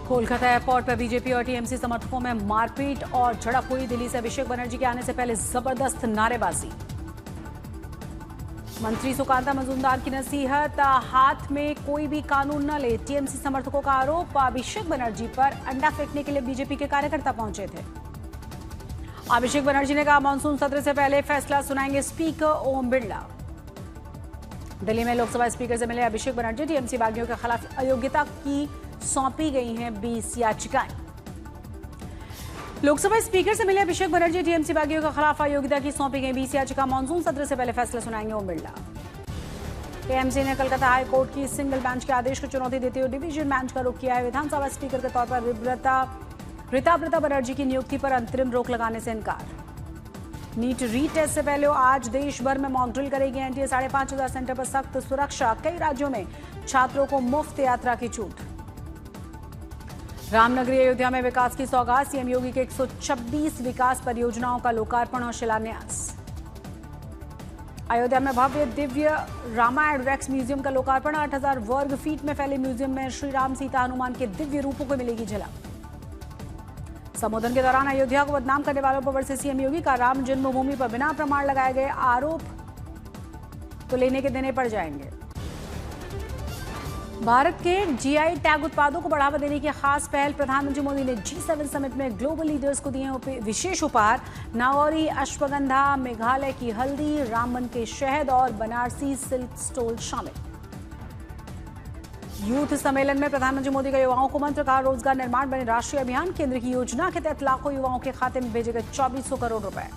Kolkata airport पर BJP और TMC समर्थकों में मारपीट और झड़प हुई। दिल्ली से अभिषेक बनर्जी के आने से पहले जबरदस्त नारेबाजी। मंत्री सुकांता मजूमदार की नसीहत, हाथ में कोई भी कानून न ले। टीएमसी समर्थकों का आरोप, अभिषेक बनर्जी पर अंडा फेंकने के लिए बीजेपी के कार्यकर्ता पहुंचे थे। अभिषेक बनर्जी ने कहा, मानसून सत्र से पहले फैसला सुनाएंगे स्पीकर ओम बिरला। दिल्ली में लोकसभा स्पीकर से मिले अभिषेक बनर्जी। टीएमसी बागियों के खिलाफ अयोग्यता की सौंपी गई हैं 20 याचिकाएं। लोकसभा स्पीकर से मिले अभिषेक बनर्जी। टीएमसी बागियों के खिलाफ अयोग्यता की सौंपी गई 20 याचिका। मानसून सत्र से पहले फैसला सुनाएंगे ओम बिरला। टीएमसी ने कलकत्ता हाई कोर्ट की सिंगल बेंच के आदेश को चुनौती देते हुए डिवीजन बेंच का रुख किया है। विधानसभा स्पीकर के तौर पर रीता बनर्जी की नियुक्ति पर अंतरिम रोक लगाने से इनकार। नीट रीटेस्ट से पहले आज देश भर में मॉक ड्रिल करेगी एनटीए। 5,500 सेंटर पर सख्त सुरक्षा। कई राज्यों में छात्रों को मुफ्त यात्रा की छूट। रामनगरी अयोध्या में विकास की सौगात। सीएम योगी के 126 विकास परियोजनाओं का लोकार्पण और शिलान्यास। अयोध्या में भव्य दिव्य रामायण रेक्स म्यूजियम का लोकार्पण। 8,000 वर्ग फीट में फैले म्यूजियम में श्री राम सीता हनुमान के दिव्य रूपों को मिलेगी झलक। संबोधन के दौरान अयोध्या को बदनाम करने वालों पर बरसे सीएम योगी का। राम जन्मभूमि पर बिना प्रमाण लगाए गए आरोप तो लेने के देने पड़ जाएंगे। भारत के जीआई टैग उत्पादों को बढ़ावा देने की खास पहल। प्रधानमंत्री मोदी ने G7 समिट में ग्लोबल लीडर्स को दिए विशेष उपहार। नागौरी अश्वगंधा, मेघालय की हल्दी, रामबन के शहद और बनारसी सिल्क स्टोल शामिल। यूथ सम्मेलन में प्रधानमंत्री मोदी का युवाओं को मंत्र, कहा रोजगार निर्माण बने राष्ट्रीय अभियान। केंद्र की योजना के तहत लाखों युवाओं के खाते में भेजे गए 2400 करोड़ रुपए।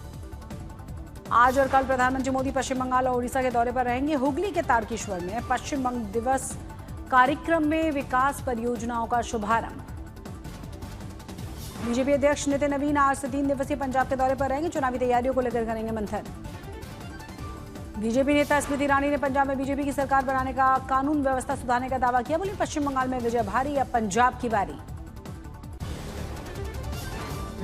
आज और कल प्रधानमंत्री मोदी पश्चिम बंगाल और उड़ीसा के दौरे पर रहेंगे। हुगली के तारकेश्वर में पश्चिम बंग दिवस कार्यक्रम में विकास परियोजनाओं का शुभारंभ। बीजेपी अध्यक्ष नितिन नवीन आज से 3 दिवसीय पंजाब के दौरे पर रहेंगे। चुनावी तैयारियों को लेकर करेंगे मंथन। बीजेपी नेता स्मृति ईरानी ने पंजाब में बीजेपी की सरकार बनाने का, कानून व्यवस्था सुधारने का दावा किया। बोली, पश्चिम बंगाल में विजय भारी, अब पंजाब की बारी।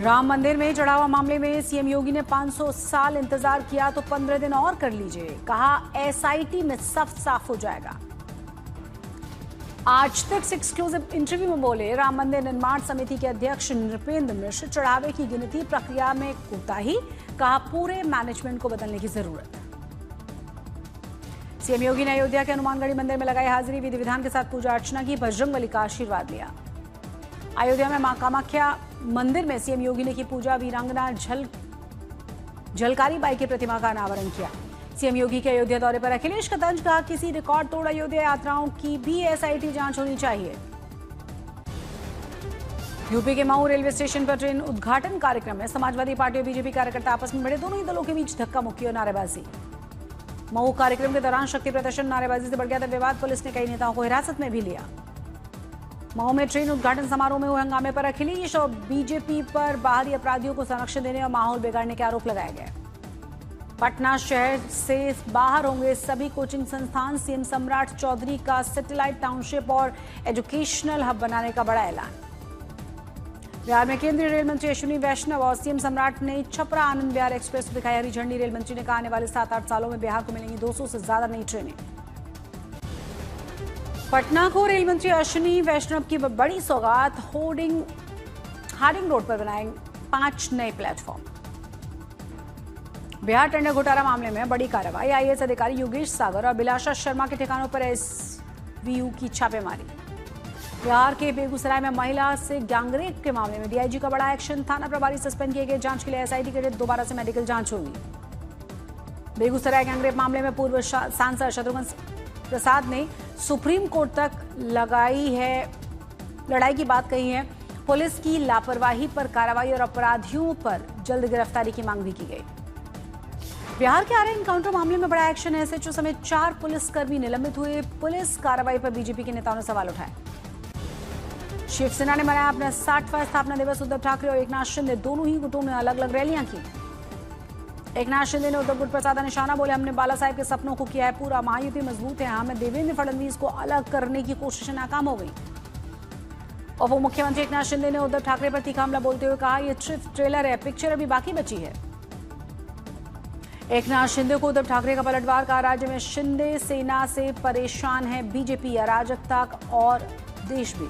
राम मंदिर में चढ़ावा मामले में सीएम योगी ने 500 साल इंतजार किया तो 15 दिन और कर लीजिए। कहा, एसआईटी में सब साफ हो जाएगा। आज तक एक्सक्लूसिव इंटरव्यू में बोले राम मंदिर निर्माण समिति के अध्यक्ष नृपेंद्र मिश्र, चढ़ावे की गिनती प्रक्रिया में कोताही। कहा, पूरे मैनेजमेंट को बदलने की जरूरत। सीएम योगी ने अयोध्या के हनुमानगढ़ी मंदिर में लगाई हाजिरी। विधि विधान के साथ पूजा अर्चना की, बजरंगबली का आशीर्वाद लिया। अयोध्या में मां कामाख्या मंदिर में सीएम योगी ने की पूजा। वीरांगना झलकारी बाई की प्रतिमा का अनावरण किया। सीएम योगी के अयोध्या दौरे पर अखिलेश का तंज, कहा किसी रिकॉर्ड तोड़ अयोध्या यात्राओं की भी एसआईटी जांच होनी चाहिए। यूपी के मऊ रेलवे स्टेशन पर ट्रेन उद्घाटन कार्यक्रम में समाजवादी पार्टी और बीजेपी कार्यकर्ता आपस में भिड़े। दोनों ही दलों के बीच धक्का मुक्की और नारेबाजी। मऊ कार्यक्रम के दौरान शक्ति प्रदर्शन, नारेबाजी से बढ़ गया था विवाद। पुलिस ने कई नेताओं को हिरासत में भी लिया। मऊ में ट्रेन उद्घाटन समारोह में हुए हंगामे पर अखिलेश और बीजेपी पर बाहरी अपराधियों को संरक्षण देने और माहौल बिगाड़ने के आरोप लगाए गए। पटना शहर से बाहर होंगे सभी कोचिंग संस्थान। सीएम सम्राट चौधरी का सैटेलाइट टाउनशिप और एजुकेशनल हब बनाने का बड़ा ऐलान। बिहार में केंद्रीय रेल मंत्री अश्विनी वैष्णव और सीएम सम्राट ने छपरा आनंद विहार एक्सप्रेस दिखाई हरी झंडी। रेल मंत्री ने कहा, आने वाले 7-8 सालों में बिहार को मिलेंगी 200 से ज्यादा नई ट्रेनें। पटना को रेल मंत्री अश्विनी वैष्णव की बड़ी सौगात। हार्डिंग रोड पर बनाए 5 नए प्लेटफॉर्म। बिहार टेंडर घोटाला मामले में बड़ी कार्रवाई। आईएएस अधिकारी योगेश सागर और बिलाशा शर्मा के ठिकानों पर एसवीयू की छापेमारी। बिहार के बेगूसराय में महिला से गैंगरेप के मामले में डीआईजी का बड़ा एक्शन। थाना प्रभारी सस्पेंड किए गए। जांच के लिए एसआईटी के दोबारा से मेडिकल जांच होगी। बेगूसराय गैंगरेप मामले में पूर्व सांसद शत्रुघ्न प्रसाद ने सुप्रीम कोर्ट तक लड़ाई की बात कही है। पुलिस की लापरवाही पर कार्रवाई और अपराधियों पर जल्द गिरफ्तारी की मांग भी की गई। बिहार के आर्य एनकाउंटर मामले में बड़ा एक्शन है। एसएचओ समेत 4 पुलिसकर्मी निलंबित हुए। पुलिस कार्रवाई पर बीजेपी के नेताओं ने सवाल उठाए। शिवसेना ने मनाया अपना 60वां स्थापना दिवस। उद्धव ठाकरे और एकनाथ शिंदे दोनों ही गुटों ने अलग अलग रैलियां की। एकनाथ शिंदे ने उद्धव गुट पर साधा निशाना। बोले, हमने बाला साहेब के सपनों को किया है पूरा। महायुति मजबूत है। हमें देवेंद्र फडणवीस को अलग करने की कोशिश नाकाम हो गई। उप मुख्यमंत्री एकनाथ शिंदे ने उद्धव ठाकरे पर तीखा हमला बोलते हुए कहा, यह सिर्फ ट्रेलर है, पिक्चर अभी बाकी बची है। एकनाथ शिंदे को उद्धव ठाकरे का पलटवार। कहा, राज्य में शिंदे सेना से परेशान है बीजेपी, अराजकता और देश भी।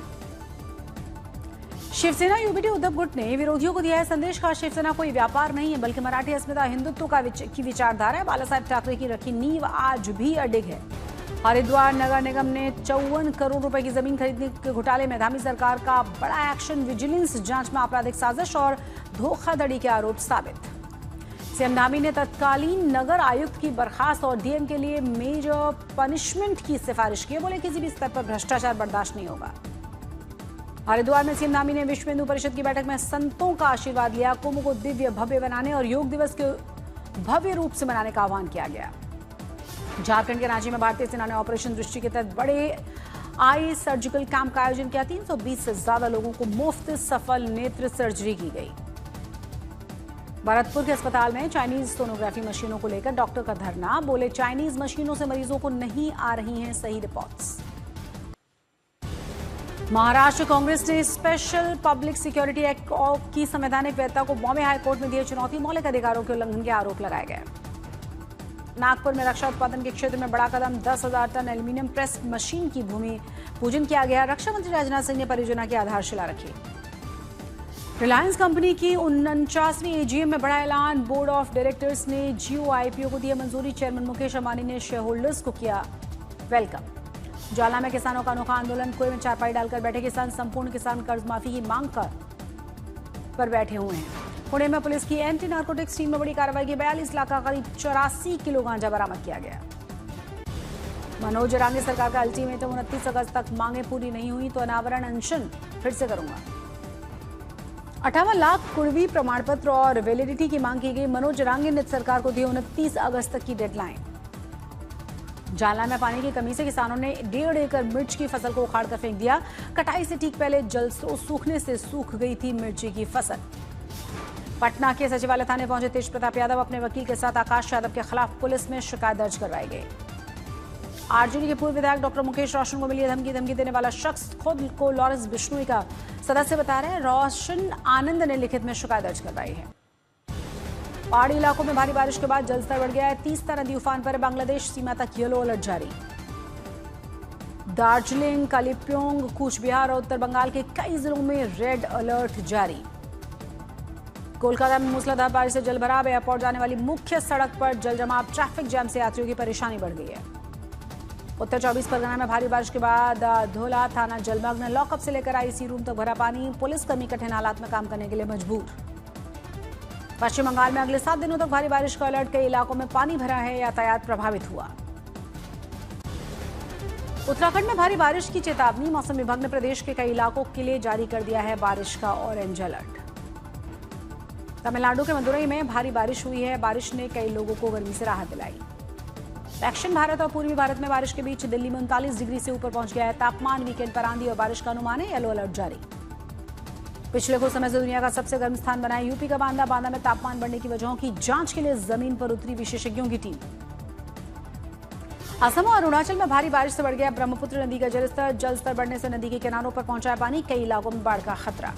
शिवसेना यूबीटी उद्धव गुट ने विरोधियों को दिया है संदेश का शिवसेना कोई व्यापार नहीं है बल्कि मराठी अस्मिता हिंदुत्व की विचारधारा है। बालासाहेब ठाकरे की रखी नींव आज भी अडिग है। हरिद्वार नगर निगम ने 54 करोड़ रुपए की जमीन खरीदने के घोटाले में धामी सरकार का बड़ा एक्शन, विजिलेंस जांच में आपराधिक साजिश और धोखाधड़ी के आरोप साबित। सीएम धामी ने तत्कालीन नगर आयुक्त की बर्खास्त और डीएम के लिए मेजर पनिशमेंट की सिफारिश की। बोले किसी भी स्तर पर भ्रष्टाचार बर्दाश्त नहीं होगा। हरिद्वार में सीएम धामी ने विश्व हिंदू परिषद की बैठक में संतों का आशीर्वाद लिया। कुंभ को दिव्य भव्य बनाने और योग दिवस के भव्य रूप से मनाने का आह्वान किया गया। झारखंड के रांची में भारतीय सेना ने ऑपरेशन दृष्टि के तहत बड़े आई सर्जिकल कैंप का आयोजन किया। 320 से ज्यादा लोगों को मुफ्त सफल नेत्र सर्जरी की गई। भरतपुर के अस्पताल में चाइनीज सोनोग्राफी मशीनों को लेकर डॉक्टर का धरना। बोले चाइनीज मशीनों से मरीजों को नहीं आ रही हैं सही रिपोर्ट्स। महाराष्ट्र कांग्रेस ने स्पेशल पब्लिक सिक्योरिटी एक्ट की संवैधानिक वैधता को बॉम्बे हाईकोर्ट में दी चुनौती। मौलिक अधिकारों के उल्लंघन के आरोप लगाए गए। नागपुर में रक्षा उत्पादन के क्षेत्र में बड़ा कदम, 10,000 टन एल्यूमीनियम प्रेस मशीन की भूमि पूजन किया गया। रक्षा मंत्री राजनाथ सिंह ने परियोजना की आधारशिला रखी। रिलायंस कंपनी की 49वीं एजीएम में बड़ा ऐलान। बोर्ड ऑफ डायरेक्टर्स ने जियो आईपीओ को दी मंजूरी। चेयरमैन मुकेश अंबानी ने शेयर होल्डर्स को किया वेलकम। ज्वाला में किसानों का अनोखा आंदोलन। कुएं में चारपाई डालकर बैठे किसान संपूर्ण किसान कर्ज माफी की मांग पर बैठे हुए हैं। पुणे में पुलिस की एंटी नार्कोटिक्स टीम में बड़ी कार्रवाई की। 42 लाख का करीब 84 किलो गांजा बरामद किया गया। मनोज जरांगे सरकार का अल्टीमेटम 29 अगस्त तक मांगे पूरी नहीं हुई तो अनावरण अनशन फिर से करूंगा। 58 लाख कुर्वी प्रमाण पत्र और वैलिडिटी की मांग की गई। मनोज जरांगे ने सरकार को दी 29 अगस्त तक की डेडलाइन। जालना में पानी की कमी से किसानों ने 1.5 एकड़ मिर्च की फसल को उखाड़ कर फेंक दिया। कटाई से ठीक पहले जल स्रोत सूखने से सूख गई थी मिर्ची की फसल। पटना के सचिवालय थाने पहुंचे तेज प्रताप यादव। अपने वकील के साथ आकाश यादव के खिलाफ पुलिस में शिकायत दर्ज करवाई गई। आरजेडी के पूर्व विधायक डॉक्टर मुकेश रोशन को मिली है धमकी देने वाला शख्स खुद को लॉरेंस बिश्नोई का सदस्य बता रहे हैं। रोशन आनंद ने लिखित में शिकायत दर्ज करवाई है। पहाड़ी इलाकों में भारी बारिश के बाद जलस्तर बढ़ गया है। तीस्ता नदी उफान पर। बांग्लादेश सीमा तक येलो अलर्ट जारी। दार्जिलिंग, कालिम्पोंग, कूच बिहार और उत्तर बंगाल के कई जिलों में रेड अलर्ट जारी। कोलकाता में मूसलाधार बारिश से जलभराव। एयरपोर्ट जाने वाली मुख्य सड़क पर जलजमाव। ट्रैफिक जैम से यात्रियों की परेशानी बढ़ गई है। उत्तर 24 परगना में भारी बारिश के बाद धोला थाना जलमग्न। लॉकअप से लेकर आईसी रूम तक भरा पानी। पुलिसकर्मी कठिन हालात में काम करने के लिए मजबूर। पश्चिम बंगाल में अगले 7 दिनों तक भारी बारिश का अलर्ट। कई इलाकों में पानी भरा है। यातायात प्रभावित हुआ। उत्तराखंड में भारी बारिश की चेतावनी। मौसम विभाग ने प्रदेश के कई इलाकों के लिए जारी कर दिया है बारिश का ऑरेंज अलर्ट। तमिलनाडु के मदुरई में भारी बारिश हुई है। बारिश ने कई लोगों को गर्मी से राहत दिलाई। दक्षिण भारत और पूर्वी भारत में बारिश के बीच दिल्ली में 39 डिग्री से ऊपर पहुंच गया है तापमान। वीकेंड पर आंधी और बारिश का अनुमान है। येलो अलर्ट जारी। पिछले कुछ समय से दुनिया का सबसे गर्म स्थान बना है यूपी का बांदा में तापमान बढ़ने की वजहों की जांच के लिए जमीन पर उतरी विशेषज्ञों की टीम। असम और अरुणाचल में भारी बारिश से बढ़ गया ब्रह्मपुत्र नदी का जलस्तर बढ़ने से नदी के किनारों पर पहुंचा है पानी। कई इलाकों में बाढ़ का खतरा।